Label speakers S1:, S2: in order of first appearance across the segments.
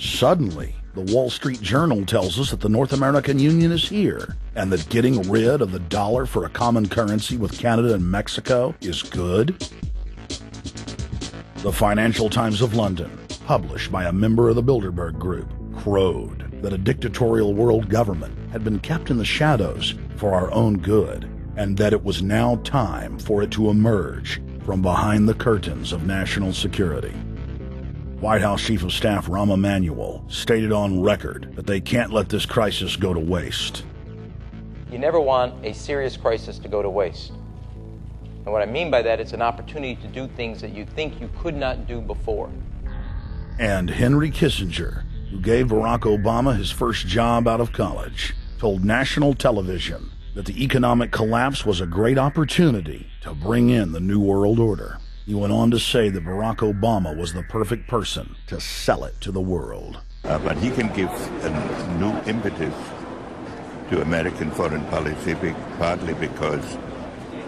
S1: Suddenly, the Wall Street Journal tells us that the North American Union is here, and that getting rid of the dollar for a common currency with Canada and Mexico is good. The Financial Times of London, published by a member of the Bilderberg Group, crowed that a dictatorial world government had been kept in the shadows for our own good, and that it was now time for it to emerge from behind the curtains of national security. White House Chief of Staff Rahm Emanuel stated on record that they can't let this crisis go to waste.
S2: You never want a serious crisis to go to waste. And what I mean by that, it's an opportunity to do things that you think you could not do before.
S1: And Henry Kissinger, who gave Barack Obama his first job out of college, told national television that the economic collapse was a great opportunity to bring in the New World Order. He went on to say that Barack Obama was the perfect person to sell it to the world.
S3: But he can give a new impetus to American foreign policy, partly because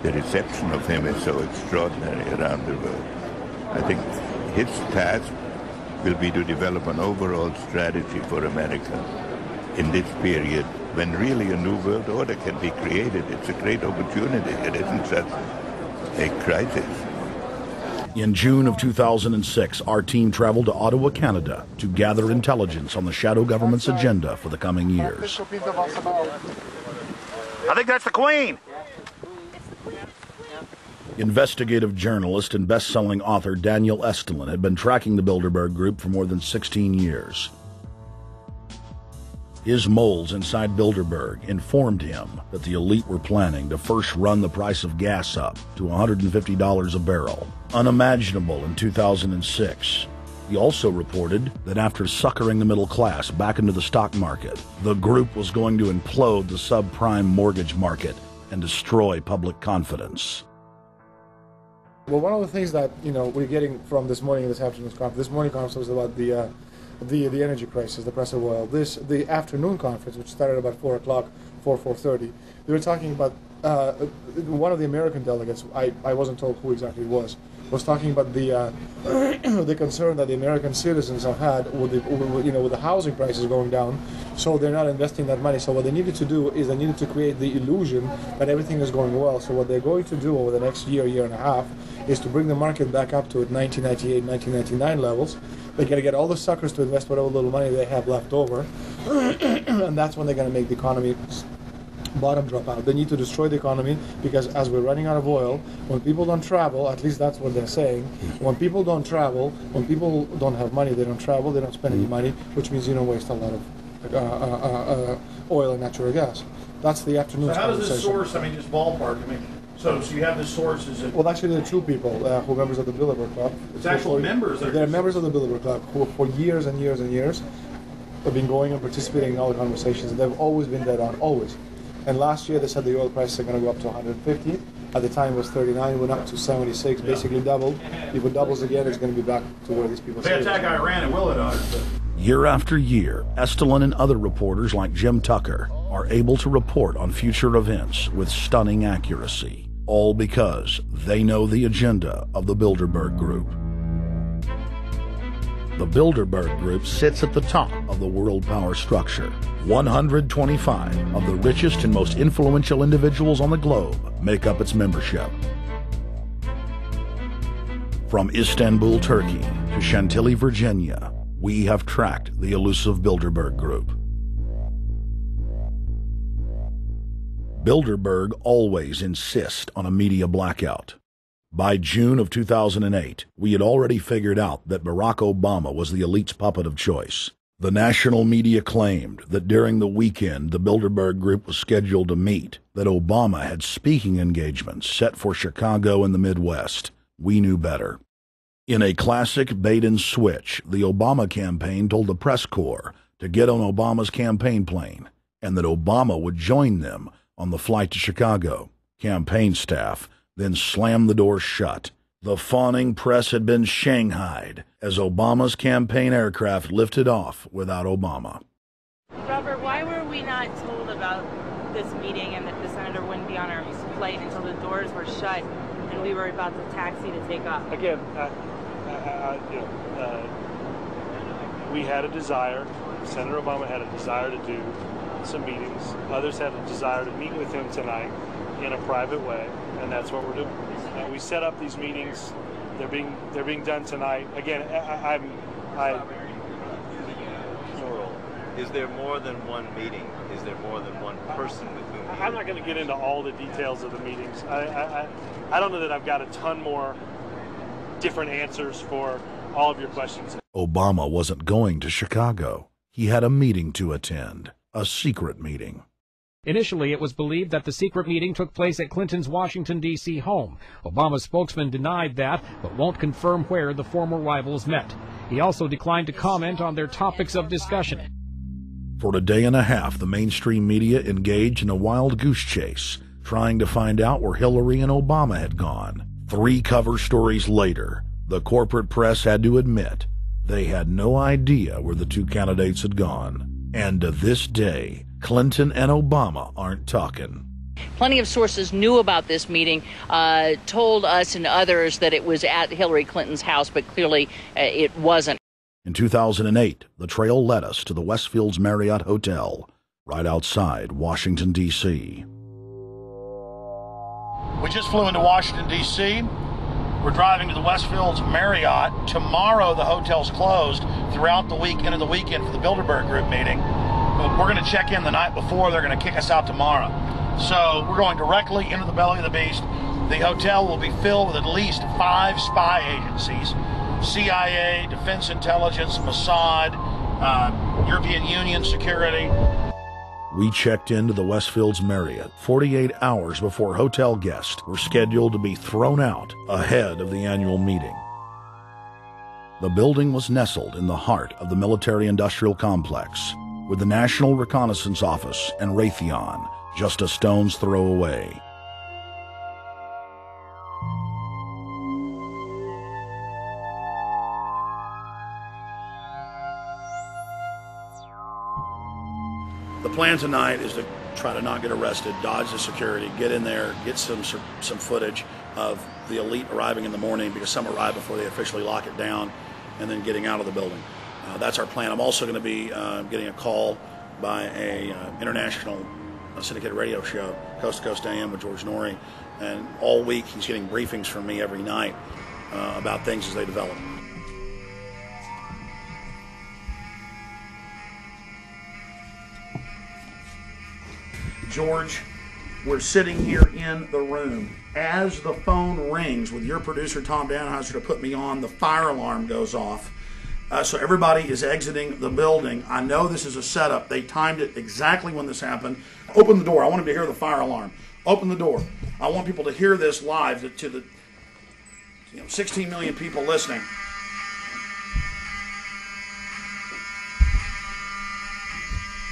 S3: the reception of him is so extraordinary around the world. I think his task will be to develop an overall strategy for America in this period when really a new world order can be created. It's a great opportunity. It isn't just a crisis.
S1: In June of 2006, our team traveled to Ottawa, Canada, to gather intelligence on the shadow government's agenda for the coming years.
S4: I think that's the Queen.
S1: Investigative journalist and best-selling author Daniel Estulin had been tracking the Bilderberg Group for more than 16 years. His moles inside Bilderberg informed him that the elite were planning to first run the price of gas up to $150 a barrel, unimaginable in 2006. He also reported that after suckering the middle class back into the stock market, the group was going to implode the subprime mortgage market and destroy public confidence.
S5: Well, one of the things that we're getting from this afternoon's conference, this morning conference was about the energy crisis, the price of oil. The afternoon conference, which started about 4 o'clock, 4:30, they were talking about one of the American delegates. I wasn't told who exactly it was talking about the concern that the American citizens have had with the housing prices going down, so they're not investing that money. So what they needed to do is they needed to create the illusion that everything is going well. So what they're going to do over the next year and a half is to bring the market back up to 1998, 1999 levels. They're going to get all the suckers to invest whatever little money they have left over, and that's when they're going to make the economy bottom drop out. They need to destroy the economy because as we're running out of oil, when people don't travel, at least that's what they're saying, when people don't travel, when people don't have money, they don't travel, they don't spend any money, which means you don't waste a lot of oil and natural gas. That's the afternoon.
S6: So how does this source, just ballpark, so you have the sources.
S5: Well, actually, there are two people who are members of the Bilderberg Club.
S6: It's actual members.
S5: They're members of the Bilderberg Club who for years and years and years have been going and participating in all the conversations. And they've always been dead on, always. And last year they said the oil prices are going to go up to 150. At the time it was 39, went up to 76, basically doubled. If it doubles again, it's going to be back to where these people say.
S6: They attack Iran and will it?
S1: Year after year, Estulin and other reporters like Jim Tucker are able to report on future events with stunning accuracy, all because they know the agenda of the Bilderberg Group. The Bilderberg Group sits at the top of the world power structure. 125 of the richest and most influential individuals on the globe make up its membership. From Istanbul, Turkey to Chantilly, Virginia, we have tracked the elusive Bilderberg Group. Bilderberg always insist on a media blackout. By June of 2008, we had already figured out that Barack Obama was the elite's puppet of choice. The national media claimed that during the weekend the Bilderberg Group was scheduled to meet, that Obama had speaking engagements set for Chicago and the Midwest. We knew better. In a classic bait-and-switch, the Obama campaign told the press corps to get on Obama's campaign plane, and that Obama would join them on the flight to Chicago. Campaign staff then slammed the door shut. The fawning press had been shanghaied as Obama's campaign aircraft lifted off without Obama.
S7: Robert, why were we not told about this meeting and that the senator wouldn't be on our flight until the doors were shut and we were about to taxi to take off?
S8: Again,
S4: we had a desire, Senator Obama had a desire to do some meetings. Others had a desire to meet with him tonight in a private way, and that's what we're doing. We set up these meetings. They're being done tonight. Again,
S8: Is there more than one meeting? Is there more than one person with whom?
S4: I'm not going to get into all the details of the meetings. I don't know that I've got a ton more different answers for all of your questions.
S1: Obama wasn't going to Chicago. He had a meeting to attend, a secret meeting.
S9: Initially, it was believed that the secret meeting took place at Clinton's Washington, D.C. home. Obama's spokesman denied that, but won't confirm where the former rivals met. He also declined to comment on their topics of discussion.
S1: For a day and a half, the mainstream media engaged in a wild goose chase, trying to find out where Hillary and Obama had gone. 3 cover stories later, the corporate press had to admit they had no idea where the 2 candidates had gone. And to this day, Clinton and Obama aren't talking.
S10: Plenty of sources knew about this meeting, told us and others that it was at Hillary Clinton's house, but clearly it wasn't.
S1: In 2008, the trail led us to the Westfields Marriott Hotel, right outside Washington, D.C.
S6: We just flew into Washington, D.C. We're driving to the Westfields Marriott. Tomorrow, the hotel's closed throughout the week, into the weekend for the Bilderberg Group meeting. We're going to check in the night before. They're going to kick us out tomorrow. So we're going directly into the belly of the beast. The hotel will be filled with at least 5 spy agencies. CIA, Defense Intelligence, Mossad, European Union security.
S1: We checked into the Westfields Marriott 48 hours before hotel guests were scheduled to be thrown out ahead of the annual meeting. The building was nestled in the heart of the military-industrial complex, with the National Reconnaissance Office and Raytheon just a stone's throw away.
S6: The plan tonight is to try to not get arrested, dodge the security, get in there, get some footage of the elite arriving in the morning, because some arrive before they officially lock it down, and then getting out of the building. That's our plan. I'm also going to be getting a call by a international syndicated radio show, Coast to Coast AM with George Norrie, and all week he's getting briefings from me every night about things as they develop. George, we're sitting here in the room. As the phone rings with your producer, Tom Danheiser, to put me on, the fire alarm goes off. So everybody is exiting the building. I know this is a setup. They timed it exactly when this happened. Open the door. I want them to hear the fire alarm. Open the door. I want people to hear this live to the 16 million people listening.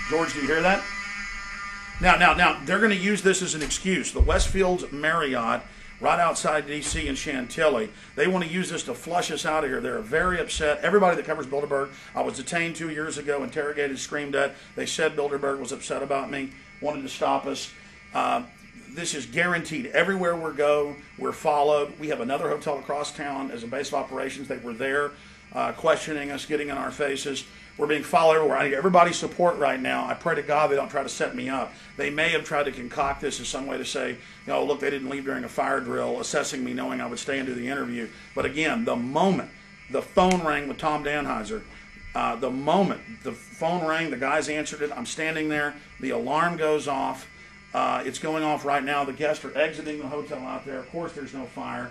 S6: George, do you hear that? Now, they're going to use this as an excuse. The Westfields Marriott, right outside D.C. in Chantilly, they want to use this to flush us out of here. They're very upset. Everybody that covers Bilderberg, I was detained 2 years ago, interrogated, screamed at. They said Bilderberg was upset about me, wanted to stop us. This is guaranteed. Everywhere we go, we're followed. We have another hotel across town as a base of operations. They were there questioning us, getting in our faces. We're being followed everywhere. I need everybody's support right now. I pray to God they don't try to set me up. They may have tried to concoct this as some way to say, look, they didn't leave during a fire drill, assessing me, knowing I would stay and do the interview. But again, the moment the phone rang with Tom Danheiser, the moment the phone rang, the guys answered it, I'm standing there, the alarm goes off. It's going off right now. The guests are exiting the hotel out there. Of course, there's no fire.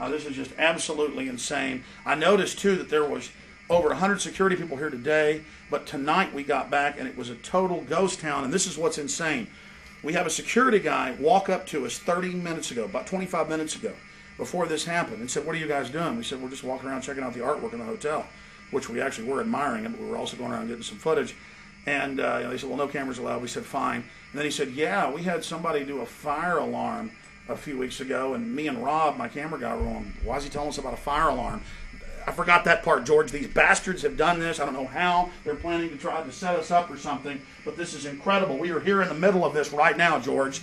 S6: This is just absolutely insane. I noticed, too, that there was over 100 security people here today, but tonight we got back and it was a total ghost town, and this is what's insane. We have a security guy walk up to us 30 minutes ago, about 25 minutes ago, before this happened, and said, "What are you guys doing?" We said, "We're just walking around checking out the artwork in the hotel," which we actually were admiring it, but we were also going around getting some footage. And they said, "Well, no cameras allowed." We said, "Fine." And then he said, "Yeah, we had somebody do a fire alarm a few weeks ago, and me and Rob, my camera guy, were on. Why is he telling us about a fire alarm?" I forgot that part, George. These bastards have done this. I don't know how. They're planning to try to set us up or something, but this is incredible. We are here in the middle of this right now, George.